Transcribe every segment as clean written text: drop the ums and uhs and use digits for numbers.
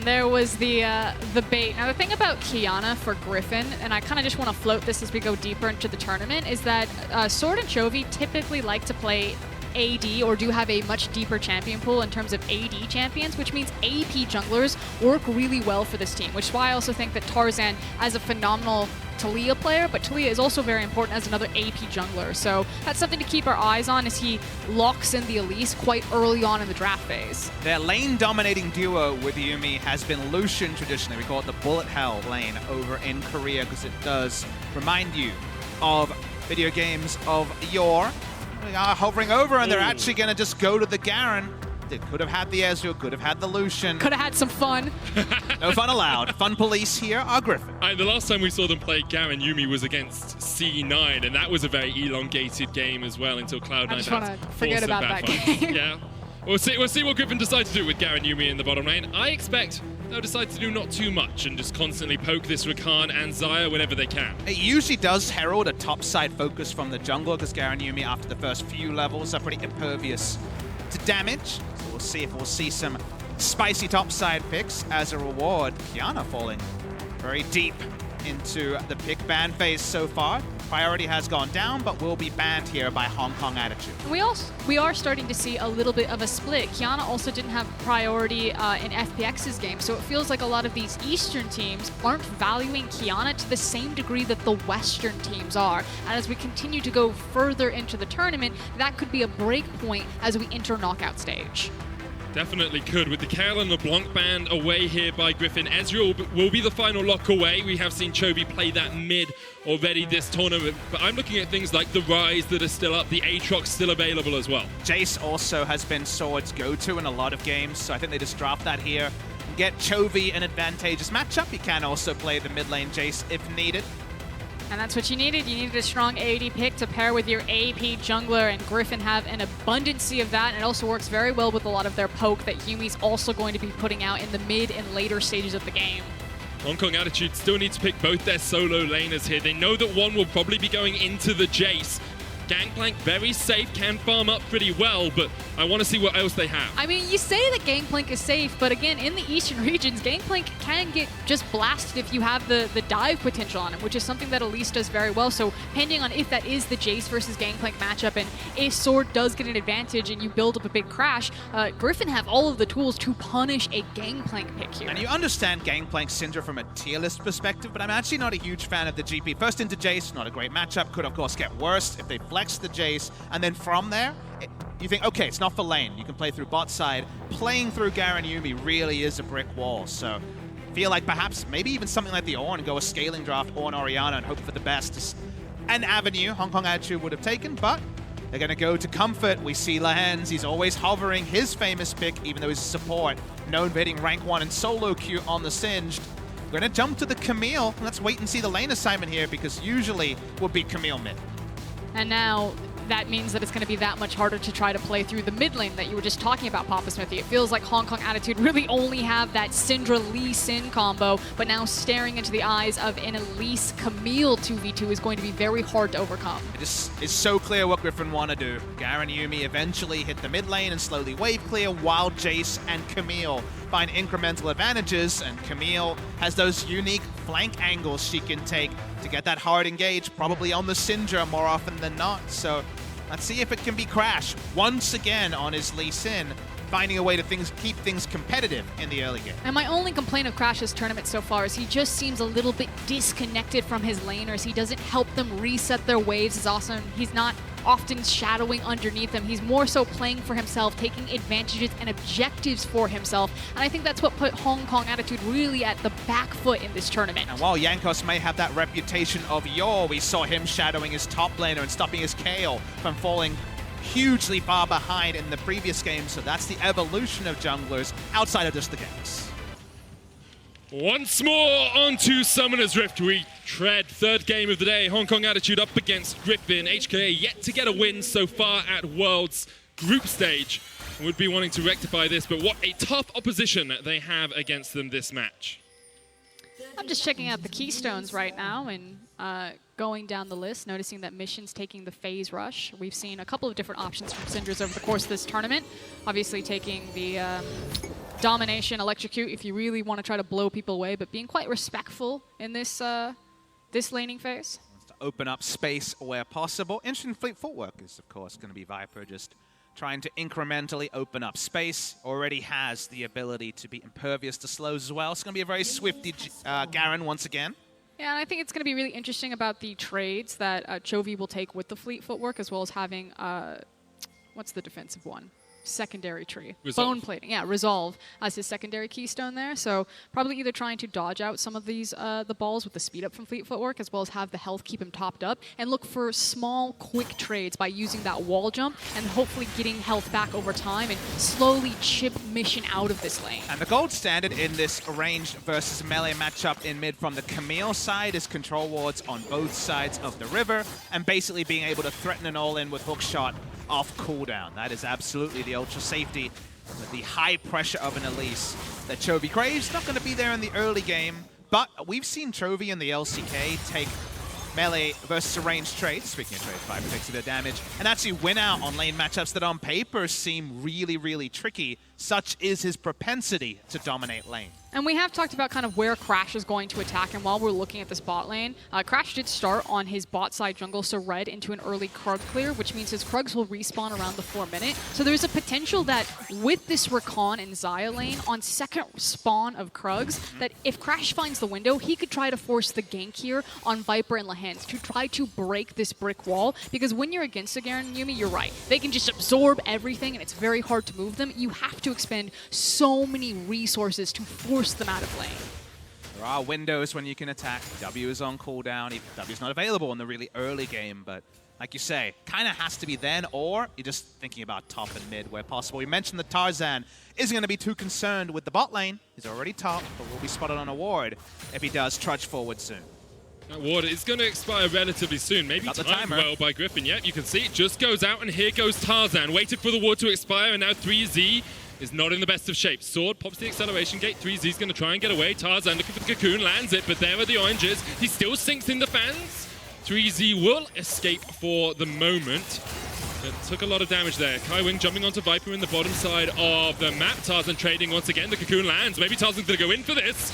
there was the bait. Now the thing about Qiyana for Griffin, and I kind of just want to float this as we go deeper into the tournament, is that Sword and Chovy typically like to play AD or do have a much deeper champion pool in terms of AD champions, which means AP junglers work really well for this team, which is why I also think that Tarzan as a phenomenal Taliyah player, but Taliyah is also very important as another AP jungler. So that's something to keep our eyes on as he locks in the Elise quite early on in the draft phase. Their lane-dominating duo with Yuumi has been Lucian traditionally. We call it the bullet hell lane over in Korea because it does remind you of video games of yore. They are hovering over and they're actually going to just go to the Garen. They could have had the Ezreal, could have had the Lucian. Could have had some fun. No fun allowed. Fun police here are Griffin. The last time we saw them play Garen Yuumi was against C9, and that was a very elongated game as well until Cloud9. I just want to forget about that game. Yeah. We'll see what Griffin decides to do with Garen Yuumi in the bottom lane. I expect they'll decide to do not too much and just constantly poke this Rakan and Xayah whenever they can. It usually does herald a topside focus from the jungler because Garen Yuumi, after the first few levels, are pretty impervious to damage. So we'll see if we'll see some spicy topside picks as a reward. Qiyana falling very deep into the pick ban phase so far. Priority has gone down, but will be banned here by Hong Kong Attitude. We are starting to see a little bit of a split. Qiyana also didn't have priority in FPX's game, so it feels like a lot of these Eastern teams aren't valuing Qiyana to the same degree that the Western teams are. And as we continue to go further into the tournament, that could be a break point as we enter knockout stage. Definitely could. With the Kayle and LeBlanc band away here by Griffin, Ezreal will be the final lock away. We have seen Chovy play that mid already this tournament, but I'm looking at things like the Rise that are still up, the Aatrox still available as well. Jayce also has been Sword's go-to in a lot of games, so I think they just draft that here. Get Chovy an advantageous matchup. You can also play the mid lane Jayce if needed. And that's what you needed. You needed a strong AD pick to pair with your AP jungler, and Griffin have an abundancy of that, and it also works very well with a lot of their poke that Yuumi's also going to be putting out in the mid and later stages of the game. Hong Kong Attitude still need to pick both their solo laners here. They know that one will probably be going into the Jayce. Gangplank, very safe, can farm up pretty well, but I want to see what else they have. I mean, you say that Gangplank is safe, but again, in the Eastern regions, Gangplank can get just blasted if you have the dive potential on him, which is something that Elise does very well. So depending on if that is the Jayce versus Gangplank matchup, and if Sword does get an advantage and you build up a big crash, Griffin have all of the tools to punish a Gangplank pick here. And you understand Gangplank Syndra from a tier list perspective, but I'm actually not a huge fan of the GP. First into Jayce, not a great matchup. Could, of course, get worse if they flex the Jayce, and then from there, you think, okay, it's not for lane. You can play through bot side. Playing through Garen Yuumi really is a brick wall, so feel like perhaps maybe even something like the Ornn, go a scaling draft, Ornn Orianna, and hope for the best. Is an avenue Hong Kong Attitude would have taken, but they're going to go to Comfort. We see Lehends, he's always hovering, his famous pick, even though he's support, known for hitting rank 1 and solo queue on the Singed. We're going to jump to the Camille. Let's wait and see the lane assignment here, because usually we'll be Camille mid. And now that means that it's going to be that much harder to try to play through the mid lane that you were just talking about, Papasmithy. It feels like Hong Kong Attitude really only have that Syndra Lee Sin combo, but now staring into the eyes of an Elise Camille 2v2 is going to be very hard to overcome. It's so clear what Griffin want to do. Garen Yuumi eventually hit the mid lane and slowly wave clear, while Jayce and Camille find incremental advantages, and Camille has those unique flank angles she can take to get that hard engage, probably on the Syndra more often than not. So let's see if it can be Crash once again on his Lee Sin, finding a way to keep things competitive in the early game. And my only complaint of Crash's tournament so far is he just seems a little bit disconnected from his laners. He doesn't help them reset their waves as awesome. He's not often shadowing underneath them. He's more so playing for himself, taking advantages and objectives for himself. And I think that's what put Hong Kong Attitude really at the back foot in this tournament. And while Jankos may have that reputation of yore, we saw him shadowing his top laner and stopping his Kayle from falling hugely far behind in the previous game. So that's the evolution of junglers outside of just the ganks. Once more onto Summoner's Rift. We tread third game of the day. Hong Kong Attitude up against Griffin. HKA yet to get a win so far at Worlds Group Stage. Would be wanting to rectify this, but what a tough opposition they have against them this match. I'm just checking out the keystones right now and going down the list, noticing that Mission's taking the phase rush. We've seen a couple of different options from Syndras over the course of this tournament. Obviously taking the domination, electrocute if you really want to try to blow people away, but being quite respectful in this this laning phase. To open up space where possible. Interesting fleet footwork is, of course, going to be Viper just trying to incrementally open up space. Already has the ability to be impervious to slows as well. It's going to be a very swifty Garen once again. Yeah, and I think it's going to be really interesting about the trades that Chovy will take with the fleet footwork, as well as having, what's the defensive one? Secondary tree. Resolve. Bone plating. Yeah, Resolve as his secondary keystone there. So probably either trying to dodge out some of these the balls with the speed up from fleet footwork, as well as have the health keep him topped up, and look for small, quick trades by using that wall jump and hopefully getting health back over time and slowly chip mission out of this lane. And the gold standard in this ranged versus melee matchup in mid from the Camille side is control wards on both sides of the river and basically being able to threaten an all-in with hookshot off cooldown. That is absolutely the ultra safety with the high pressure of an Elise that Chovy craves. Not going to be there in the early game, but we've seen Chovy and the LCK take melee versus ranged trades, speaking of trades, Viper takes a bit of damage, and actually win out on lane matchups that on paper seem really, really tricky. Such is his propensity to dominate lane. And we have talked about kind of where Crash is going to attack, and while we're looking at this bot lane, Crash did start on his bot side jungle, so red into an early Krug clear, which means his Krugs will respawn around the 4-minute. So there's a potential that with this Rakan and Xayah lane on second spawn of Krugs, that if Crash finds the window, he could try to force the gank here on Viper and Lehends to try to break this brick wall, because when you're against a Garen and Yuumi, you're right. They can just absorb everything, and it's very hard to move them. You have to expend so many resources to force them out of lane. There are windows when you can attack. W is on cooldown. W is not available in the really early game, but like you say, kind of has to be then, or you're just thinking about top and mid where possible. You mentioned that Tarzan isn't going to be too concerned with the bot lane. He's already top, but will be spotted on a ward if he does trudge forward soon. That ward is going to expire relatively soon. Maybe timed well by Griffin. Yep, you can see it just goes out, and here goes Tarzan. Waited for the ward to expire, and now 3Z is not in the best of shape. Sword pops the acceleration gate. 3Z's going to try and get away. Tarzan looking for the cocoon, lands it, but there are the oranges. He still sinks in the fans. 3Z will escape for the moment. But took a lot of damage there. Kaiwing jumping onto Viper in the bottom side of the map. Tarzan trading once again. The cocoon lands. Maybe Tarzan's going to go in for this.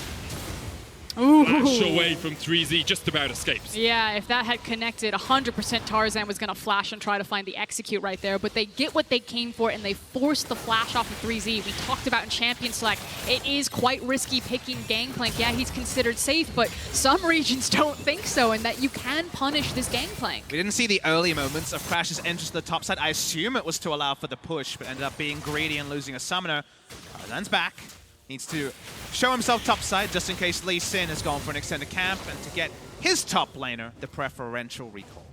Ooh. Flash away from 3Z, just about escapes. Yeah, if that had connected, 100% Tarzan was going to flash and try to find the execute right there, but they get what they came for, and they forced the flash off of 3Z. We talked about in Champion Select, it is quite risky picking Gangplank. Yeah, he's considered safe, but some regions don't think so, and that you can punish this Gangplank. We didn't see the early moments of Crash's entrance to the top side. I assume it was to allow for the push, but ended up being greedy and losing a summoner. Tarzan's back. Needs to show himself topside just in case Lee Sin has gone for an extended camp and to get his top laner the preferential recall.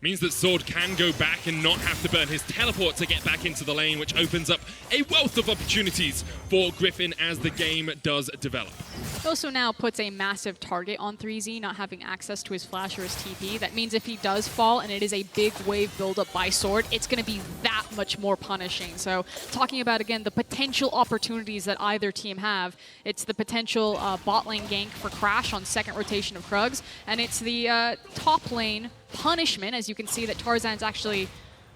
Means that Sword can go back and not have to burn his teleport to get back into the lane, which opens up a wealth of opportunities for Griffin as the game does develop. It also now puts a massive target on 3Z, not having access to his flash or his TP. That means if he does fall and it is a big wave buildup by Sword, it's going to be that much more punishing. So talking about, again, the potential opportunities that either team have, it's the potential bot lane gank for Crash on second rotation of Krugs, and it's the top lane punishment, as you can see that Tarzan's actually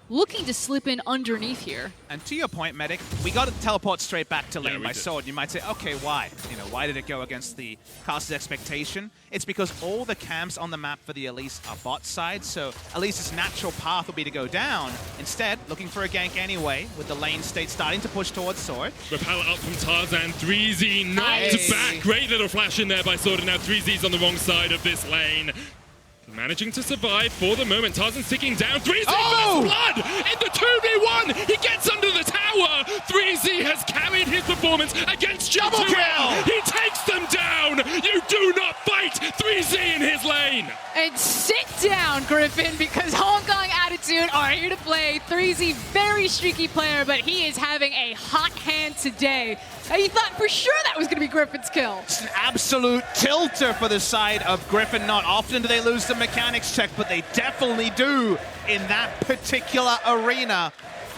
looking to slip in underneath here. And to your point, Medic, we got to teleport straight back to lane by Sword. You might say, okay, why? You know, why did it go against the caster's expectation? It's because all the camps on the map for the Elise are bot side, so Elise's natural path would be to go down. Instead, looking for a gank anyway, with the lane state starting to push towards Sword. Repel up from Tarzan, 3Z knocked back. Great little flash in there by Sword, and now 3Z's on the wrong side of this lane. Managing to survive for the moment. Tarzan sticking down. 3Z first blood in the 2v1. He gets under the tower. 3Z has carried his performance against G2L. He takes them down. You do not fight 3Z in his lane. And sit down, Griffin, because Hong Kong Attitude are here to play. 3Z, very streaky player, but he is having a hot hand today. You thought for sure that was going to be Griffin's kill. It's an absolute tilter for the side of Griffin. Not often do they lose the mechanics check, but they definitely do in that particular arena.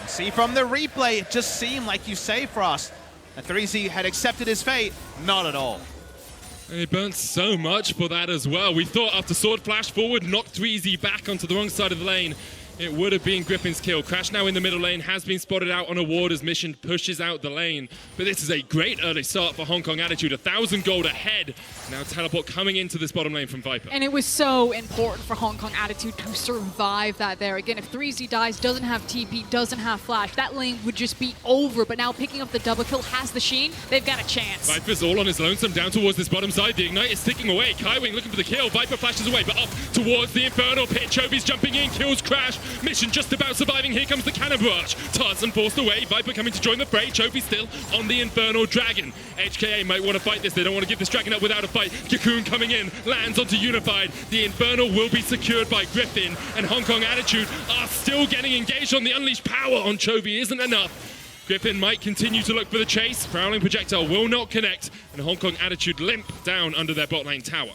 See from the replay, it just seemed like you say, Frost, that 3Z had accepted his fate. Not at all. And he burnt so much for that as well. We thought after Sword flash forward, knocked 3Z back onto the wrong side of the lane. It would have been Griffin's kill. Crash now in the middle lane, has been spotted out on a ward as Mission pushes out the lane. But this is a great early start for Hong Kong Attitude. 1,000 gold ahead. Now Teleport coming into this bottom lane from Viper. And it was so important for Hong Kong Attitude to survive that there. Again, if 3Z dies, doesn't have TP, doesn't have flash, that lane would just be over. But now picking up the double kill has the Sheen, they've got a chance. Viper's all on his lonesome down towards this bottom side. The Ignite is ticking away. Kaiwing looking for the kill. Viper flashes away, but up towards the Infernal Pit. Chovy's jumping in, kills Crash. Mission just about surviving. Here comes the Cannon Barrage. Tarzan forced away. Viper coming to join the fray. Chovy still on the Infernal Dragon. HKA might want to fight this. They don't want to give this Dragon up without a fight. Cocoon coming in, lands onto Unified. The Infernal will be secured by Griffin, and Hong Kong Attitude are still getting engaged on the Unleashed Power on Chovy. Isn't enough. Griffin might continue to look for the chase. Prowling Projectile will not connect, and Hong Kong Attitude limp down under their bot lane tower.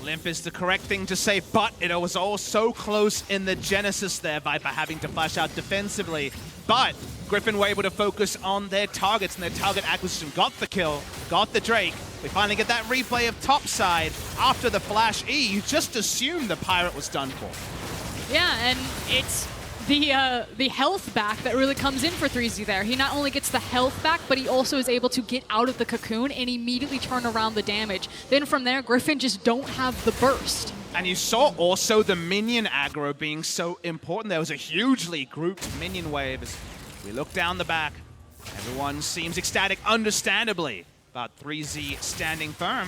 Limp is the correct thing to say, but it was all so close in the Genesis there, Viper having to flash out defensively. But Griffin were able to focus on their targets, and their target acquisition got the kill, got the Drake. We finally get that replay of topside after the flash E. You just assumed the Pirate was done for. Yeah, and it's the health back that really comes in for 3Z there. He not only gets the health back, but he also is able to get out of the cocoon and immediately turn around the damage. Then from there, Griffin just don't have the burst. And you saw also the minion aggro being so important. There was a hugely grouped minion wave. As we look down the back, everyone seems ecstatic, understandably, about 3Z standing firm.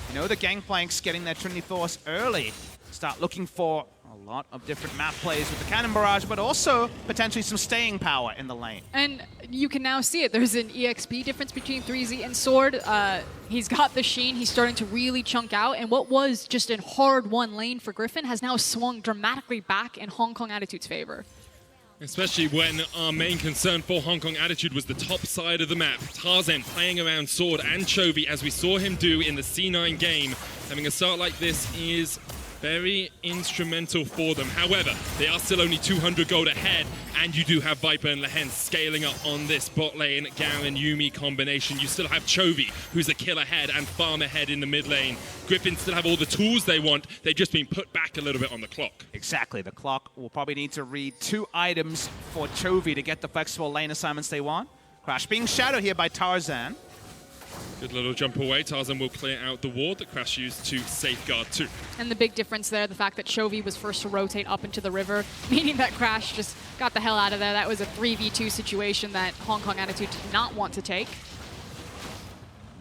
You know, the Gangplank's getting their Trinity Force early. Start looking for a lot of different map plays with the Cannon Barrage, but also potentially some staying power in the lane. And you can now see it. There's an EXP difference between 3Z and Sword. He's got the Sheen. He's starting to really chunk out. And what was just a hard-won lane for Griffin has now swung dramatically back in Hong Kong Attitude's favor. Especially when our main concern for Hong Kong Attitude was the top side of the map. Tarzan playing around Sword and Chovy, as we saw him do in the C9 game. Having a start like this is very instrumental for them. However, they are still only 200 gold ahead, and you do have Viper and Lehends scaling up on this bot lane Garen Yuumi combination. You still have Chovy, who's a kill ahead and farm ahead in the mid lane. Griffin still have all the tools they want. They've just been put back a little bit on the clock. Exactly. The clock will probably need to read 2 items for Chovy to get the flexible lane assignments they want. Crash being shadowed here by Tarzan. Good little jump away. Tarzan will clear out the ward that Crash used to safeguard too. And the big difference there, the fact that Chovy was first to rotate up into the river, meaning that Crash just got the hell out of there. That was a 3v2 situation that Hong Kong Attitude did not want to take.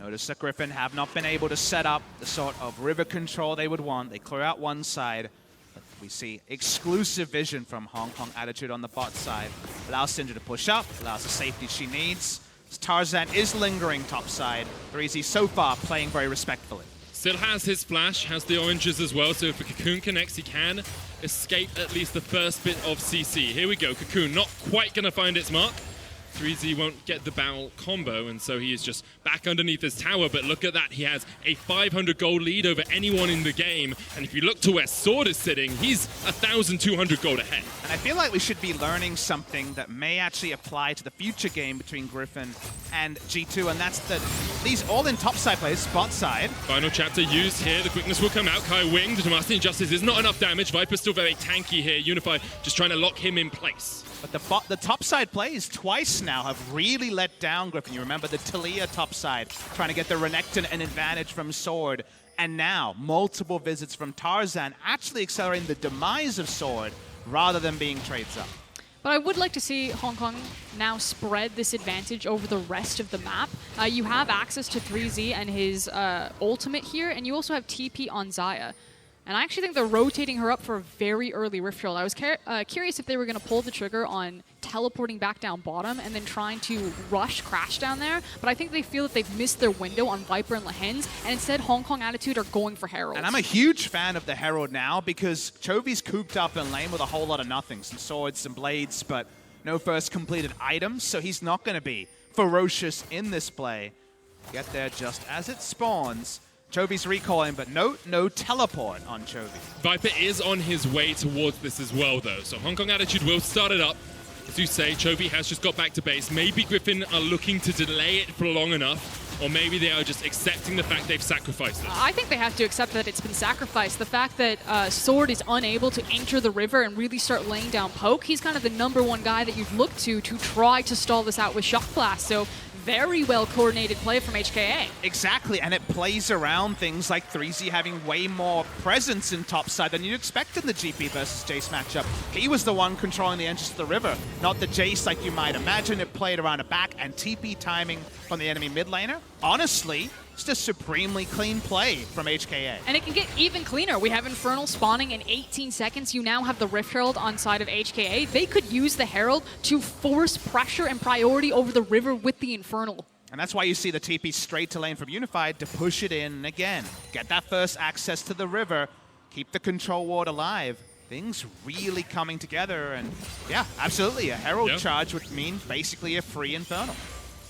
Notice that Griffin have not been able to set up the sort of river control they would want. They clear out one side, but we see exclusive vision from Hong Kong Attitude on the bot side. Allows Syndra to push up, allows the safety she needs. Tarzan is lingering topside. 3Z so far playing very respectfully. Still has his flash, has the oranges as well, so if the Cocoon connects, he can escape at least the first bit of CC. Here we go, Cocoon not quite going to find its mark. 3Z won't get the barrel combo, and so he is just back underneath his tower. But look at that, he has a 500 gold lead over anyone in the game. And if you look to where Sword is sitting, he's 1,200 gold ahead. And I feel like we should be learning something that may actually apply to the future game between Griffin and G2, and that's that these all-in topside players, spot side. Final chapter used here, the quickness will come out. Kaiwing, the Master Injustice is not enough damage. Viper's still very tanky here. Unified just trying to lock him in place. But the topside plays twice now have really let down Griffin. You remember the Talia topside, trying to get the Renekton an advantage from Sword. And now, multiple visits from Tarzan, actually accelerating the demise of Sword rather than being trades up. But I would like to see Hong Kong now spread this advantage over the rest of the map. You have access to 3Z and his ultimate here, and you also have TP on Xayah. And I actually think they're rotating her up for a very early Rift Herald. I was curious if they were going to pull the trigger on teleporting back down bottom and then trying to rush Crash down there. But I think they feel that they've missed their window on Viper and Lehends, and instead Hong Kong Attitude are going for Herald. And I'm a huge fan of the Herald now because Chovy's cooped up in lane with a whole lot of nothing. Some swords, some blades, but no first completed items. So he's not going to be ferocious in this play. Get there just as it spawns. Chovy's recalling, but no teleport on Chovy. Viper is on his way towards this as well, though. So Hong Kong Attitude will start it up. As you say, Chovy has just got back to base. Maybe Griffin are looking to delay it for long enough. or maybe they are just accepting the fact they've sacrificed it. I think they have to accept that it's been sacrificed. The fact that Sword is unable to enter the river and really start laying down poke, he's kind of the #1 guy that you'd look to try to stall this out with Shock Blast. So very well coordinated play from HKA. Exactly, and it plays around things like 3Z having way more presence in topside than you'd expect in the GP versus Jayce matchup. He was the one controlling the entrance to the river, not the Jayce like you might imagine. It played around a back and TP timing from the enemy mid laner. Honestly, just a supremely clean play from HKA. And it can get even cleaner. We have Infernal spawning in 18 seconds. You now have the Rift Herald on side of HKA. They could use the Herald to force pressure and priority over the river with the Infernal. And that's why you see the TP straight to lane from Unified to push it in again. Get that first access to the river, keep the control ward alive. Things really coming together, and yeah, absolutely. A Herald charge would mean basically a free Infernal.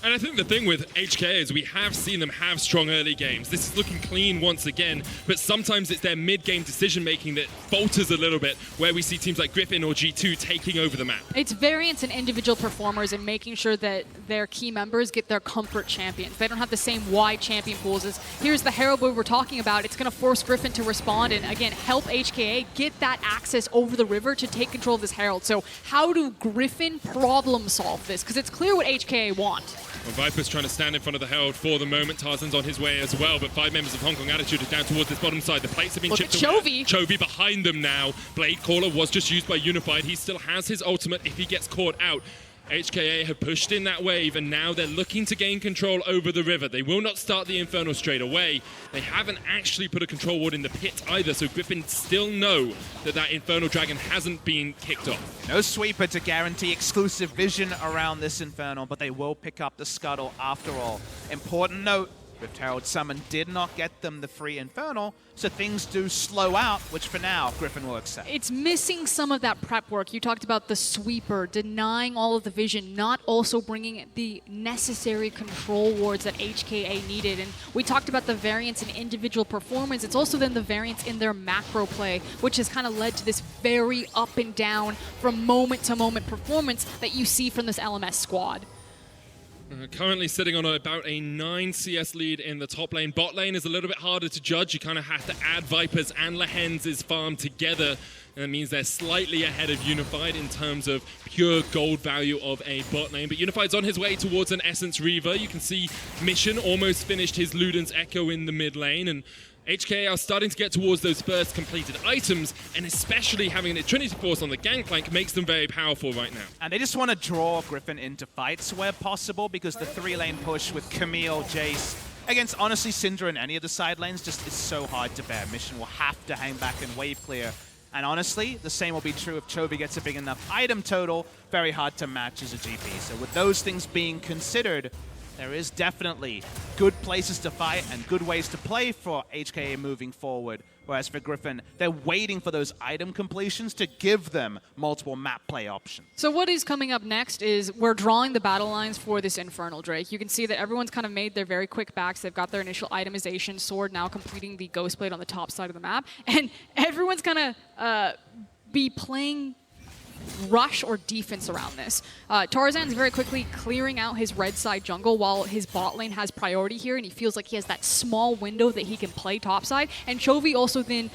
And I think the thing with HKA is we have seen them have strong early games. This is looking clean once again, but sometimes it's their mid-game decision-making that falters a little bit, where we see teams like Griffin or G2 taking over the map. It's variance in individual performers and making sure that their key members get their comfort champions. They don't have the same wide champion pools as here's the Herald we were talking about. It's going to force Griffin to respond and, again, help HKA get that access over the river to take control of this Herald. So how do Griffin problem solve this? Because it's clear what HKA want. Well, Viper's trying to stand in front of the Herald for the moment. Tarzan's on his way as well, but 5 members of Hong Kong Attitude are down towards this bottom side. The plates have been chipped away. Chovy behind them now. Blade Caller was just used by Unified. He still has his ultimate if he gets caught out. HKA have pushed in that wave, and now they're looking to gain control over the river. They will not start the Infernal straight away. They haven't actually put a control ward in the pit either, so Griffin still know that that Infernal Dragon hasn't been kicked off. No sweeper to guarantee exclusive vision around this Infernal, but they will pick up the scuttle after all. Important note, Rift Herald Summon did not get them the free Infernal, so things do slow out, which for now, Griffin will accept. It's missing some of that prep work. You talked about the sweeper, denying all of the vision, not also bringing the necessary control wards that HKA needed. And we talked about the variance in individual performance. It's also then the variance in their macro play, which has kind of led to this very up and down from moment to moment performance that you see from this LMS squad. Currently sitting on about a 9 CS lead in the top lane. Bot lane is a little bit harder to judge. You kind of have to add Vipers and Lehends' farm together. And that means they're slightly ahead of Unified in terms of pure gold value of a bot lane. But Unified's on his way towards an Essence Reaver. You can see Mission almost finished his Luden's Echo in the mid lane. And HKA are starting to get towards those first completed items, and especially having a Trinity Force on the Gangplank makes them very powerful right now. And they just want to draw Griffin into fights where possible, because the 3-lane push with Camille, Jayce, against honestly Syndra and any of the side lanes just is so hard to bear. Mission will have to hang back and wave clear. And honestly, the same will be true if Chovy gets a big enough item total. Very hard to match as a GP. So with those things being considered, there is definitely good places to fight and good ways to play for HKA moving forward. Whereas for Griffin, they're waiting for those item completions to give them multiple map play options. So what is coming up next is we're drawing the battle lines for this Infernal Drake. You can see that everyone's kind of made their very quick backs. They've got their initial itemization. Sword now completing the Ghost Blade on the top side of the map. And everyone's going to be playing rush or defense around this. Tarzan's very quickly clearing out his red side jungle while his bot lane has priority here, and he feels like he has that small window that he can play topside. And Chovy also then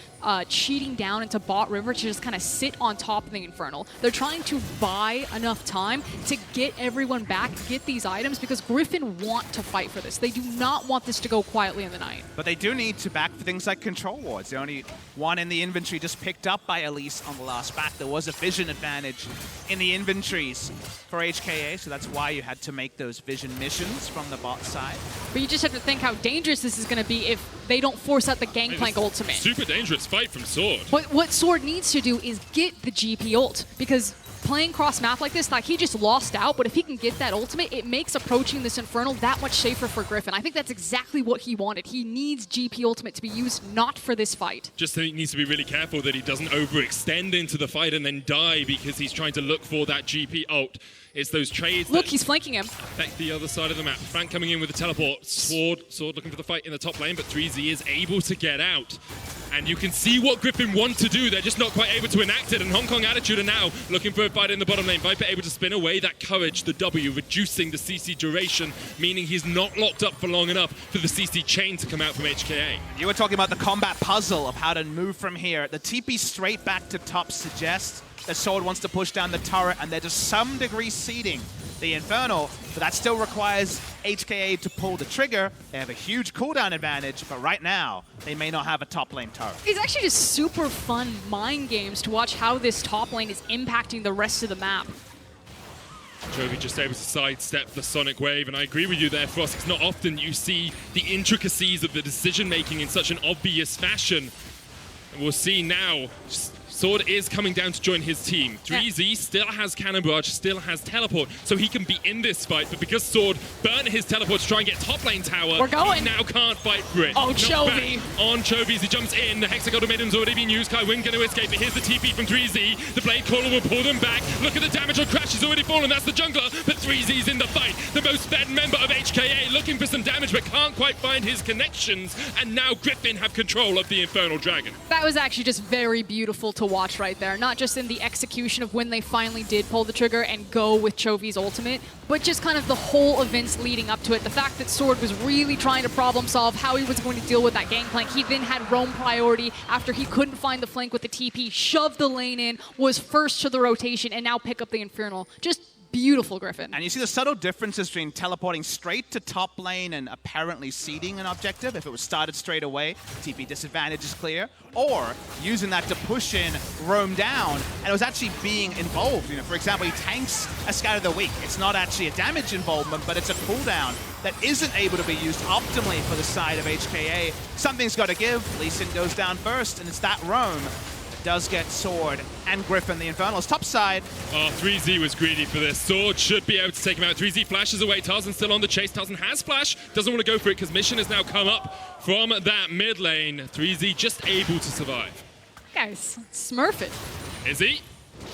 cheating down into bot river to just kind of sit on top of the Infernal. They're trying to buy enough time to get everyone back, get these items, because Griffin want to fight for this. They do not want this to go quietly in the night. But they do need to back for things like control wards. The only one in the inventory just picked up by Elise on the last back. There was a vision advantage in the inventories for HKA, so that's why you had to make those vision missions from the bot side. But you just have to think how dangerous this is going to be if they don't force out the Gangplank ultimate. Super dangerous fight from Sword. But what Sword needs to do is get the GP ult, because playing cross map like this, like he just lost out, but if he can get that ultimate, it makes approaching this Infernal that much safer for Griffin. I think that's exactly what he wanted. He needs GP ultimate to be used not for this fight. Just he needs to be really careful that he doesn't overextend into the fight and then die because he's trying to look for that GP ult. It's those trades. Look, he's flanking him. Affect the other side of the map. Frank coming in with the teleport. Sword looking for the fight in the top lane, but 3Z is able to get out. And you can see what Griffin want to do. They're just not quite able to enact it. And Hong Kong Attitude are now looking for a fight in the bottom lane. Viper able to spin away that courage, the W, reducing the CC duration, meaning he's not locked up for long enough for the CC chain to come out from HKA. You were talking about the combat puzzle of how to move from here. The TP straight back to top suggests that Sword wants to push down the turret, and they're to some degree seeding the Infernal, but that still requires HKA to pull the trigger. They have a huge cooldown advantage, but right now, they may not have a top lane turret. It's actually just super fun mind games to watch how this top lane is impacting the rest of the map. Chovy just able to sidestep the Sonic Wave, and I agree with you there, Frost. It's not often you see the intricacies of the decision-making in such an obvious fashion. And we'll see now. Sword is coming down to join his team. 3Z still has Cannon Barrage, still has Teleport, so he can be in this fight. But because Sword burnt his Teleport to try and get top lane tower, we're going. he now can't fight for it. Oh, Chovy. On Chovy as he jumps in. The Hexagon Maiden's already been used. Kaiwing going to escape, but here's the TP from 3Z. The Blade Caller will pull them back. Look at the damage on Crash. He's already fallen. That's the jungler, but 3Z's in the fight. The most fed member of HKA looking for some damage, but can't quite find his connections. And now Griffin have control of the Infernal Dragon. That was actually just very beautiful to watch right there. Not just in the execution of when they finally did pull the trigger and go with Chovy's ultimate, but just kind of the whole events leading up to it. The fact that Sword was really trying to problem solve how he was going to deal with that Gangplank. He then had roam priority after he couldn't find the flank with the TP, shoved the lane in, was first to the rotation, and now pick up the Infernal. Just beautiful, Griffin. And you see the subtle differences between teleporting straight to top lane and apparently seeding an objective. If it was started straight away, TP disadvantage is clear. Or using that to push in, roam down, and it was actually being involved. You know, for example, he tanks a Scout of the Week. It's not actually a damage involvement, but it's a cooldown that isn't able to be used optimally for the side of HKA. Something's got to give. Elise goes down first, and it's that roam does get Sword and Griffin, the Infernals, top side. Oh, 3Z was greedy for this. Sword should be able to take him out. 3Z flashes away. Tarzan still on the chase. Tarzan has flash. Doesn't want to go for it because Mission has now come up from that mid lane. 3Z just able to survive. Guys, smurfing. Is he?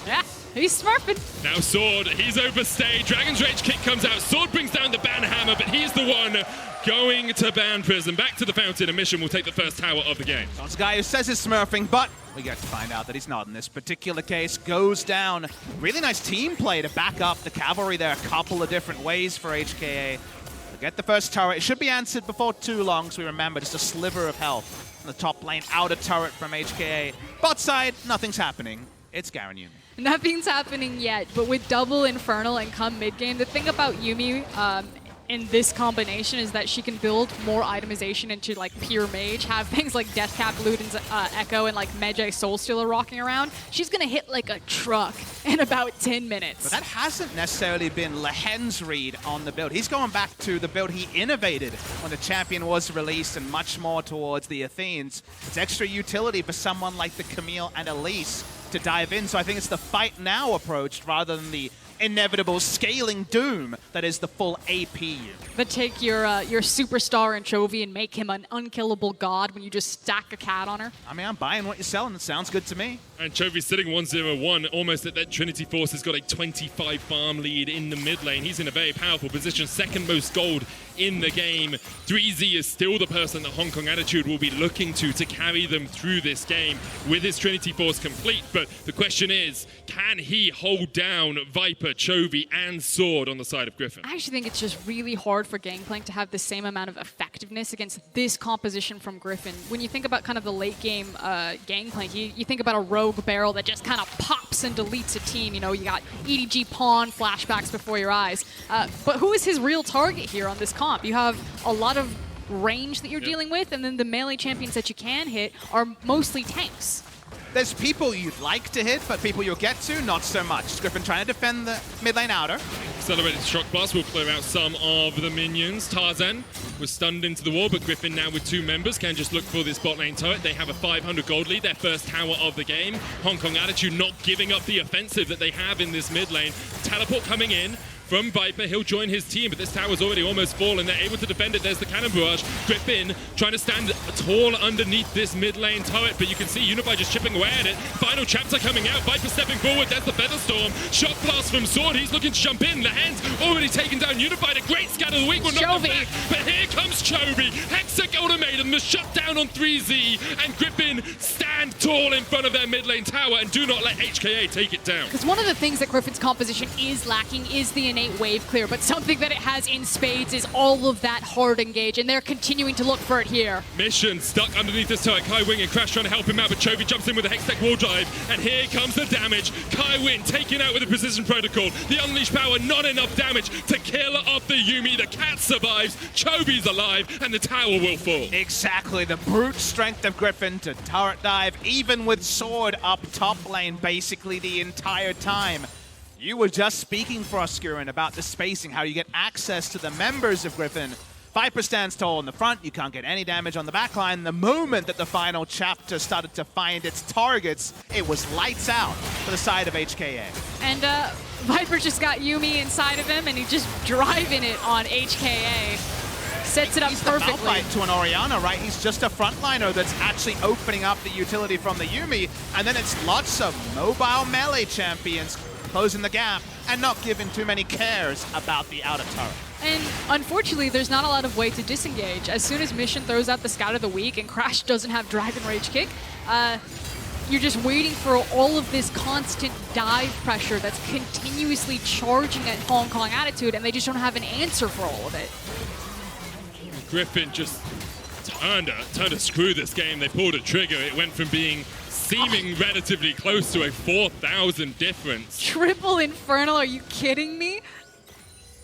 Yeah, he's smurfing. Now Sword, he's overstayed. Dragon's Rage kick comes out. Sword brings down the ban hammer, but he's the one going to ban Prison. Back to the fountain, and Mission will take the first tower of the game. That's a guy who says he's smurfing, but we get to find out that he's not in this particular case. Goes down. Really nice team play to back up the cavalry there a couple of different ways for HKA. To get the first turret. It should be answered before too long, so we remember just a sliver of health on the top lane. Outer turret from HKA. Bot side, nothing's happening. It's Garen Yuumi. Nothing's happening yet, but with double Infernal and come mid-game, the thing about Yuumi in this combination is that she can build more itemization into like pure mage, have things like Deathcap, Luden's Echo, and like Medjay Soulstealer rocking around. She's gonna hit like a truck in about 10 minutes. But that hasn't necessarily been Lehends' read on the build. He's going back to the build he innovated when the champion was released and much more towards the Athenes. It's extra utility for someone like the Camille and Elise to dive in. So I think it's the fight now approach rather than the inevitable scaling doom that is the full APU. But take your superstar in Chovy and make him an unkillable god when you just stack a cat on her. I mean, I'm buying what you're selling. It sounds good to me. And Chovy sitting 1-0-1, almost at that Trinity Force has got a 25 farm lead in the mid lane. He's in a very powerful position, second most gold in the game. 3Z is still the person that Hong Kong Attitude will be looking to carry them through this game with his Trinity Force complete. But the question is, can he hold down Viper, Chovy, and Sword on the side of Griffin? I actually think it's just really hard for Gangplank to have the same amount of effectiveness against this composition from Griffin. When you think about kind of the late game Gangplank, you think about a rogue barrel that just kind of pops and deletes a team. You know, you got EDG pawn flashbacks before your eyes. But who is his real target here on this comp? You have a lot of range that you're dealing with, and then the melee champions that you can hit are mostly tanks. There's people you'd like to hit, but people you'll get to, not so much. Griffin trying to defend the mid lane outer. Accelerated shock blast will clear out some of the minions. Tarzan was stunned into the wall, but Griffin now with two members can just look for this bot lane turret. They have a 500 gold lead, their first tower of the game. Hong Kong Attitude not giving up the offensive that they have in this mid lane. Teleport coming in. from Viper. He'll join his team, but this tower's already almost fallen. They're able to defend it. There's the cannon barrage. Griffin trying to stand tall underneath this mid lane turret, but you can see Unify just chipping away at it. Final chapter coming out. Viper stepping forward. There's the Featherstorm. Shot blast from Sword. He's looking to jump in. Lehends already taken down Unified. A great scatter of the week. Chovy. But here comes Chovy. Hexa ultimatum. The shutdown on 3Z. And Griffin stand tall in front of their mid lane tower and do not let HKA take it down. Because one of the things that Griffin's composition is lacking is the innate wave clear, but something that it has in spades is all of that hard engage, and they're continuing to look for it here. Mission stuck underneath this turret. Kaiwing and Crash trying to help him out, but Chovy jumps in with a Hextech wall drive, and here comes the damage. Kaiwing taken out with a precision protocol. The unleashed power, not enough damage to kill off the Yuumi. The cat survives, Chovy's alive, and the tower will fall. Exactly, the brute strength of Griffin to turret dive, even with Sword up top lane basically the entire time. You were just speaking, Froskurinn, about the spacing, how you get access to the members of Griffin. Viper stands tall in the front, you can't get any damage on the backline. The moment that the final chapter started to find its targets, it was lights out for the side of HKA. And Viper just got Yuumi inside of him, and he's just driving it on HKA. Sets it up perfectly. He's the Malphite to an Orianna, right? He's just a frontliner that's actually opening up the utility from the Yuumi, and then it's lots of mobile melee champions closing the gap and not giving too many cares about the outer turret. And unfortunately, there's not a lot of way to disengage. As soon as Mission throws out the Scout of the Week and Crash doesn't have Dragon Rage Kick, you're just waiting for all of this constant dive pressure that's continuously charging at Hong Kong Attitude, and they just don't have an answer for all of it. Griffin just turned a screw this game. They pulled a trigger. It went from being seeming relatively close to a 4,000 difference. Triple Infernal, are you kidding me?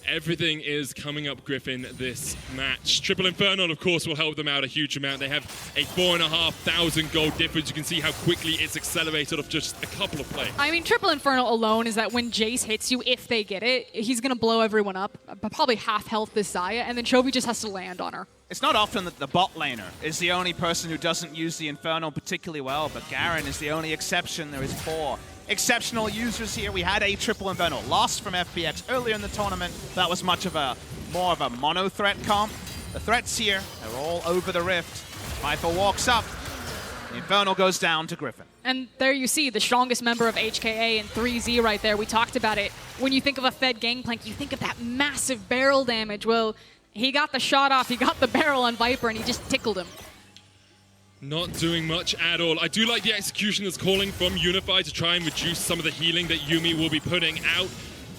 Everything is coming up Griffin this match. Triple Infernal, of course, will help them out a huge amount. They have a 4,500 gold difference. You can see how quickly it's accelerated off just a couple of plays. I mean, Triple Infernal alone is that when Jayce hits you, if they get it, he's going to blow everyone up. Probably half health this Xayah, and then Chovy just has to land on her. It's not often that the bot laner is the only person who doesn't use the Infernal particularly well, but Garen is the only exception. There is 4 exceptional users here. We had a Triple Infernal lost from FPX earlier in the tournament. That was more of a mono threat comp. The threats here, they're all over the rift. Viper walks up. The Infernal goes down to Griffin. And there you see the strongest member of HKA in 3Z right there. We talked about it. When you think of a fed Gangplank, you think of that massive barrel damage. Well, he got the shot off, he got the barrel on Viper, and he just tickled him. Not doing much at all. I do like the execution that's calling from Unify to try and reduce some of the healing that Yuumi will be putting out.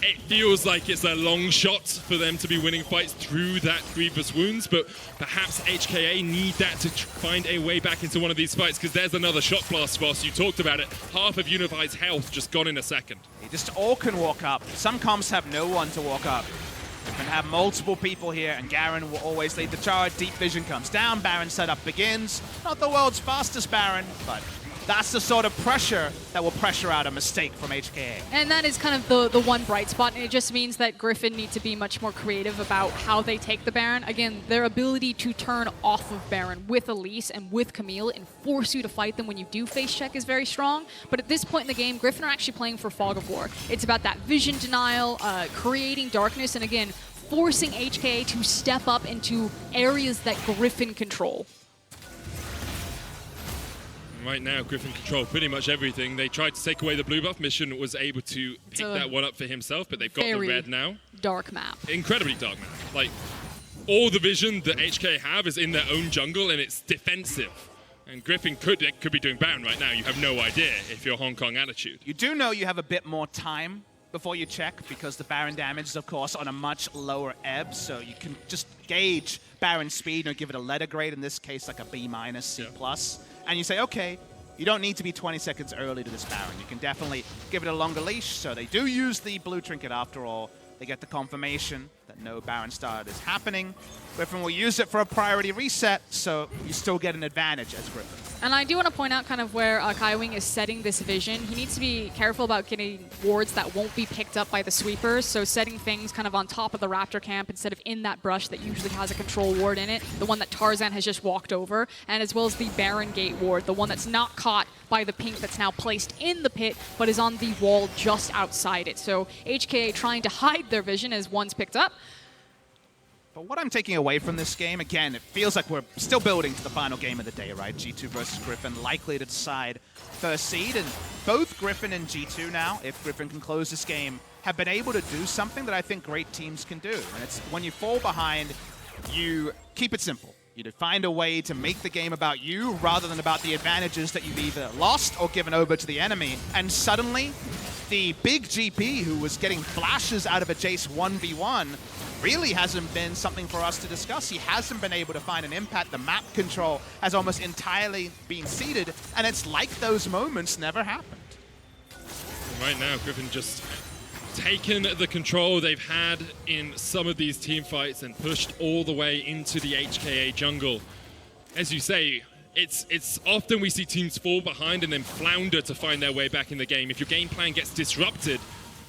It feels like it's a long shot for them to be winning fights through that grievous wounds, but perhaps HKA need that to find a way back into one of these fights, because there's another shot blast for us. You talked about it. Half of Unify's health just gone in a second. They just all can walk up. Some comps have no one to walk up. You can have multiple people here, and Garen will always lead the charge. Deep Vision comes down, Baron setup begins. Not the world's fastest Baron, but that's the sort of pressure that will pressure out a mistake from HKA. And that is kind of the one bright spot, and it just means that Griffin need to be much more creative about how they take the Baron. Again, their ability to turn off of Baron with Elise and with Camille and force you to fight them when you do face check is very strong. But at this point in the game, Griffin are actually playing for Fog of War. It's about that vision denial, creating darkness, and again, forcing HKA to step up into areas that Griffin control. Right now, Griffin control pretty much everything. They tried to take away the blue buff. Mission was able to pick that one up for himself, but they've got the red now. Dark map. Incredibly dark map. Like, all the vision that HK have is in their own jungle, and it's defensive. And Griffin could be doing Baron right now. You have no idea if you're Hong Kong Attitude. You do know you have a bit more time before you check, because the Baron damage is, of course, on a much lower ebb, so you can just gauge Baron speed and give it a letter grade, in this case like a B-, C+. And you say, okay, you don't need to be 20 seconds early to this Baron. You can definitely give it a longer leash, so they do use the blue trinket after all. They get the confirmation. that no Baron start is happening. Griffin will use it for a priority reset, so you still get an advantage as Griffin. And I do want to point out kind of where Kaiwing is setting this vision. He needs to be careful about getting wards that won't be picked up by the sweepers, so setting things kind of on top of the Raptor camp instead of in that brush that usually has a control ward in it, the one that Tarzan has just walked over, and as well as the Baron Gate ward, the one that's not caught by the pink that's now placed in the pit, but is on the wall just outside it. So HKA trying to hide their vision as one's picked up. But what I'm taking away from this game, again, it feels like we're still building to the final game of the day, right? G2 versus Griffin, likely to decide first seed. And both Griffin and G2 now, if Griffin can close this game, have been able to do something that I think great teams can do. And it's when you fall behind, you keep it simple. You find a way to make the game about you rather than about the advantages that you've either lost or given over to the enemy. And suddenly, the big GP who was getting flashes out of a Jayce 1v1 really hasn't been something for us to discuss. He hasn't been able to find an impact. The map control has almost entirely been ceded, and it's like those moments never happened. Right now, Griffin just taken the control they've had in some of these team fights and pushed all the way into the HKA jungle. As you say, it's often we see teams fall behind and then flounder to find their way back in the game. If your game plan gets disrupted,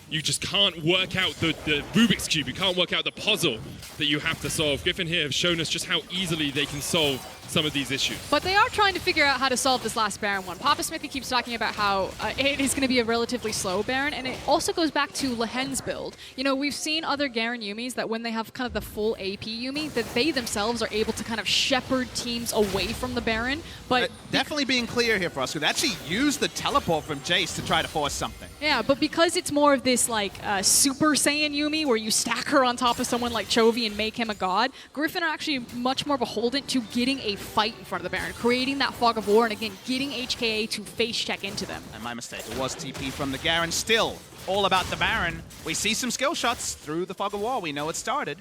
you just can't work out the Rubik's Cube. You can't work out the puzzle that you have to solve. Griffin here have shown us just how easily they can solve some of these issues. But they are trying to figure out how to solve this last Baron one. Papasmithy keeps talking about how it is going to be a relatively slow Baron, and it also goes back to Lehends' build. You know, we've seen other Garen Yuumis that when they have kind of the full AP Yuumi, that they themselves are able to kind of shepherd teams away from the Baron. But definitely being clear here for us, we actually use the teleport from Jayce to try to force something. Yeah, but because it's more of this like Super Saiyan Yuumi where you stack her on top of someone like Chovy and make him a god, Griffin are actually much more beholden to getting a fight in front of the Baron, creating that fog of war, and again, getting HKA to face check into them. And my mistake, it was TP from the Garen. Still, all about the Baron. We see some skill shots through the fog of war. We know it started.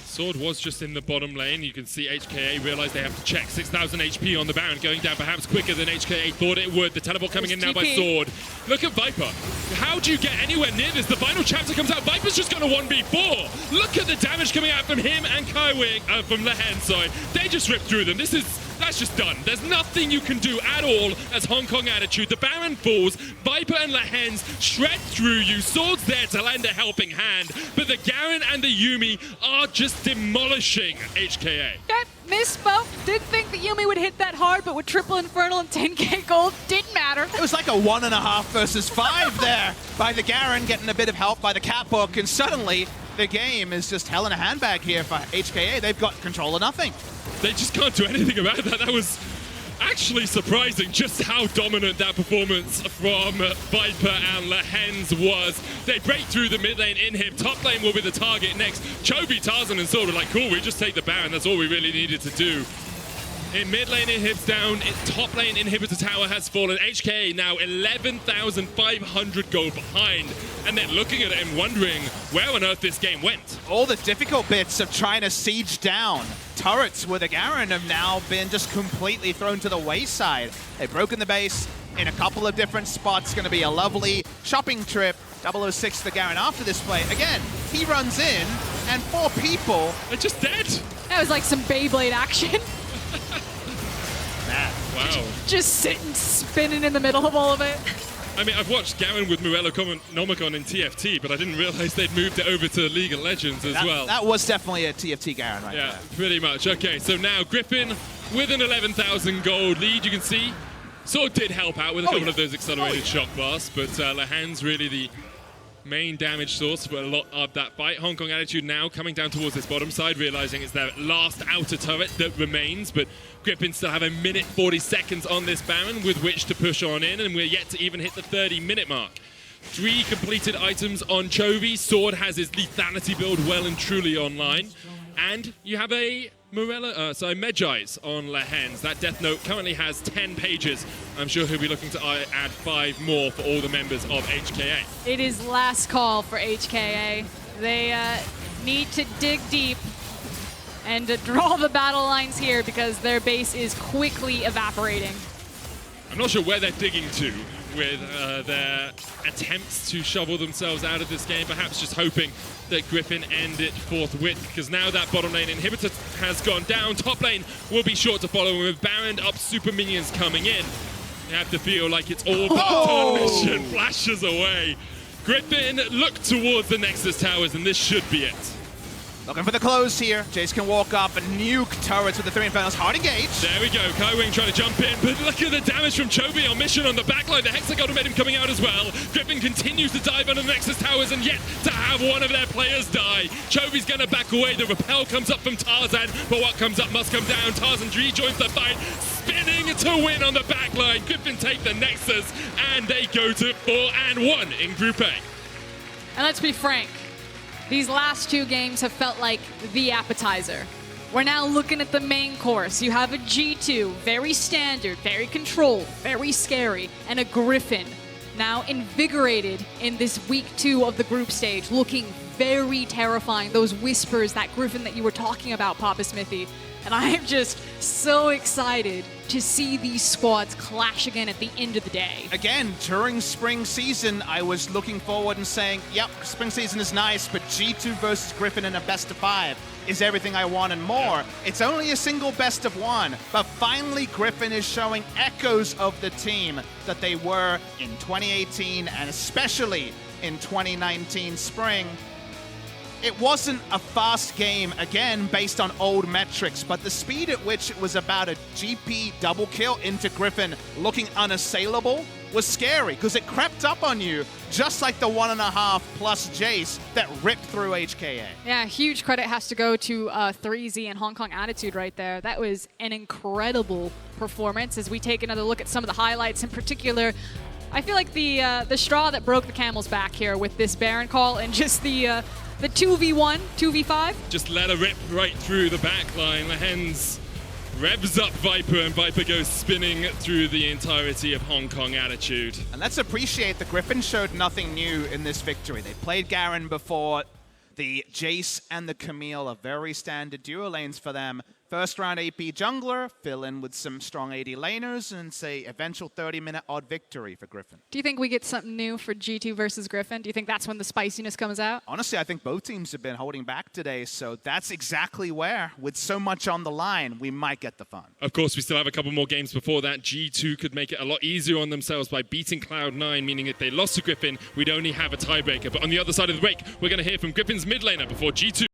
Sword was just in the bottom lane. You can see HKA realize they have to check 6,000 HP on the Baron, going down perhaps quicker than HKA thought it would. The teleport coming in now by Sword. Look at Viper. How do you get anywhere near this? The final chapter comes out. Viper's just going to 1v4. Look at the damage coming out from him and Kaiwing, from Lehends, sorry. They just ripped through them. That's just done. There's nothing you can do at all as Hong Kong attitude. The Baron falls. Viper and Lehends shred through you. Sword's there to lend a helping hand. But the Garen and the Yuumi are just demolishing HKA. Okay, misspoke. Didn't think that Yuumi would hit that hard, but with triple Infernal and 10k gold, didn't matter. It was like a 1.5 versus 5 there by the Garen, getting a bit of help by the Catbook, and suddenly the game is just hell in a handbag here for HKA. They've got control of nothing. They just can't do anything about that. That was actually surprising just how dominant that performance from Viper and Lehends was. They break through the mid lane inhib. Top lane will be the target next. Chovy, Tarzan and Sword were like, cool, we just take the Baron. That's all we really needed to do. In mid lane inhibs down, in top lane inhibitor tower has fallen. HKA now 11,500 gold behind, and they're looking at it and wondering where on earth this game went. All the difficult bits of trying to siege down turrets with a Garen have now been just completely thrown to the wayside. They've broken the base in a couple of different spots. Going to be a lovely shopping trip. 006 the Garen after this play. Again, he runs in, and 4 people are just dead. That was like some Beyblade action. Man. Wow. Just sitting, spinning in the middle of all of it. I mean, I've watched Garen with Morello Nomicon in TFT, but I didn't realize they'd moved it over to League of Legends as well. That was definitely a TFT Garen right there. Yeah, pretty much. Okay, so now Griffin with an 11,000 gold lead, you can see. Sword did help out with a couple of those accelerated shock blasts, but Lehends really the main damage source for a lot of that fight. Hong Kong attitude now coming down towards this bottom side, realizing it's their last outer turret that remains, but Griffin still have 1 minute 40 seconds on this Baron with which to push on in, and we're yet to even hit the 30-minute mark. 3 completed items on Chovy. Sword has his lethality build well and truly online, and you have a Medjay's on Lehends. That Death Note currently has 10 pages. I'm sure he'll be looking to add 5 more for all the members of HKA. It is last call for HKA. They need to dig deep and draw the battle lines here because their base is quickly evaporating. I'm not sure where they're digging to with their attempts to shovel themselves out of this game, perhaps just hoping that Griffin end it forthwith, because now that bottom lane inhibitor has gone down, top lane will be short to follow, and with Baron up, super minions coming in. You have to feel like it's all about mission, flashes away. Griffin look towards the Nexus towers, and this should be it. Looking for the close here. Jayce can walk up and nuke turrets with the 3 Infernos. Hard engage. There we go. Kaiwing trying to jump in, but look at the damage from Chovy on mission on the backline. The Hexagon ultimatum coming out as well. Griffin continues to dive under the Nexus towers, and yet to have one of their players die. Chovy's going to back away. The repel comes up from Tarzan, but what comes up must come down. Tarzan rejoins the fight, spinning to win on the backline. Griffin take the Nexus, and they go to 4-1 in Group A. And let's be frank, these last 2 games have felt like the appetizer. We're now looking at the main course. You have a G2, very standard, very controlled, very scary, and a Griffin, now invigorated in this week 2 of the group stage, looking very terrifying. Those whispers, that Griffin that you were talking about, Papasmithy. And I am just so excited to see these squads clash again at the end of the day. Again, during spring season, I was looking forward and saying, yep, spring season is nice, but G2 versus Griffin in a best of 5 is everything I want and more. It's only a single best of 1, but finally Griffin is showing echoes of the team that they were in 2018 and especially in 2019 spring. It wasn't a fast game, again, based on old metrics, but the speed at which it was about a GP double kill into Griffin looking unassailable was scary, because it crept up on you, just like the 1.5 plus Jayce that ripped through HKA. Yeah, huge credit has to go to 3Z and Hong Kong Attitude right there. That was an incredible performance. As we take another look at some of the highlights in particular, I feel like the straw that broke the camel's back here with this Baron call and just the 2v1, 2v5. Just let her rip right through the back line. Lehends revs up Viper, and Viper goes spinning through the entirety of Hong Kong Attitude. And let's appreciate that Griffin showed nothing new in this victory. They played Garen before. The Jayce and the Camille are very standard duo lanes for them. First round AP jungler, fill in with some strong AD laners, and say eventual 30-minute odd victory for Griffin. Do you think we get something new for G2 versus Griffin? Do you think that's when the spiciness comes out? Honestly, I think both teams have been holding back today, so that's exactly where, with so much on the line, we might get the fun. Of course, we still have a couple more games before that. G2 could make it a lot easier on themselves by beating Cloud9, meaning if they lost to Griffin, we'd only have a tiebreaker. But on the other side of the break, we're going to hear from Griffin's mid laner before G2